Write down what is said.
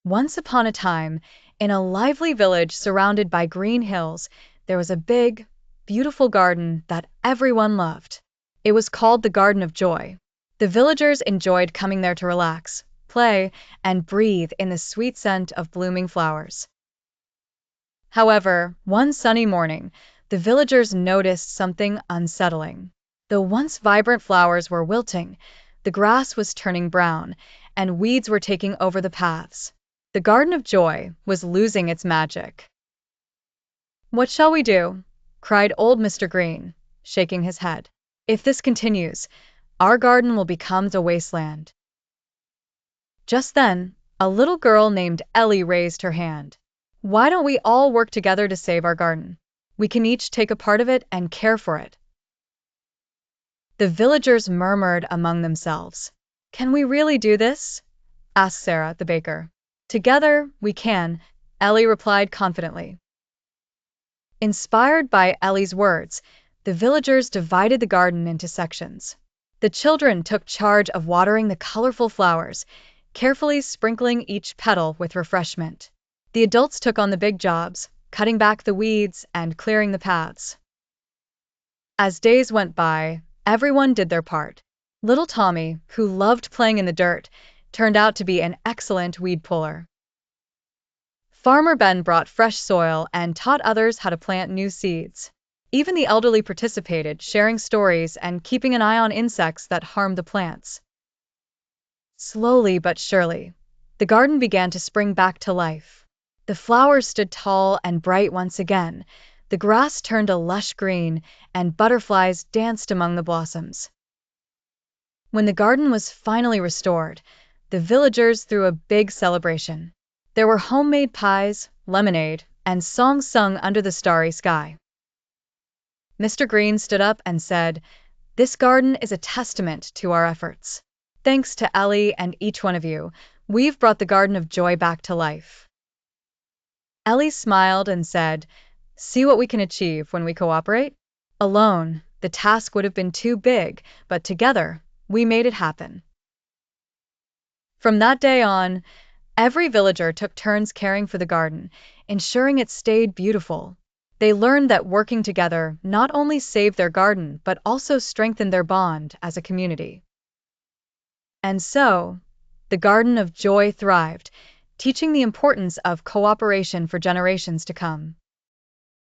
Once upon a time, in a lively village surrounded by green hills, there was a big, beautiful garden that everyone loved. It was called the Garden of Joy. The villagers enjoyed coming there to relax, play, and breathe in the sweet scent of blooming flowers. However, one sunny morning, the villagers noticed something unsettling. The once vibrant flowers were wilting, the grass was turning brown, and weeds were taking over the paths. The Garden of Joy was losing its magic. "What shall we do?" cried old Mr. Green, shaking his head. "If this continues, our garden will become a wasteland." Just then, a little girl named Ellie raised her hand. "Why don't we all work together to save our garden? We can each take a part of it and care for it." The villagers murmured among themselves. "Can we really do this?" asked Sarah, the baker. "Together, we can," Ellie replied confidently. Inspired by Ellie's words, the villagers divided the garden into sections. The children took charge of watering the colorful flowers, carefully sprinkling each petal with refreshment. The adults took on the big jobs, cutting back the weeds and clearing the paths. As days went by, everyone did their part. Little Tommy, who loved playing in the dirt, turned out to be an excellent weed puller. Farmer Ben brought fresh soil and taught others how to plant new seeds. Even the elderly participated, sharing stories and keeping an eye on insects that harmed the plants. Slowly but surely, the garden began to spring back to life. The flowers stood tall and bright once again, the grass turned a lush green, and butterflies danced among the blossoms. When the garden was finally restored, the villagers threw a big celebration. There were homemade pies, lemonade, and songs sung under the starry sky. Mr. Green stood up and said, "This garden is a testament to our efforts. Thanks to Ellie and each one of you, we've brought the Garden of Joy back to life." Ellie smiled and said, "See what we can achieve when we cooperate? Alone, the task would have been too big, but together, we made it happen." From that day on, every villager took turns caring for the garden, ensuring it stayed beautiful. They learned that working together not only saved their garden but also strengthened their bond as a community. And so, the Garden of Joy thrived, teaching the importance of cooperation for generations to come.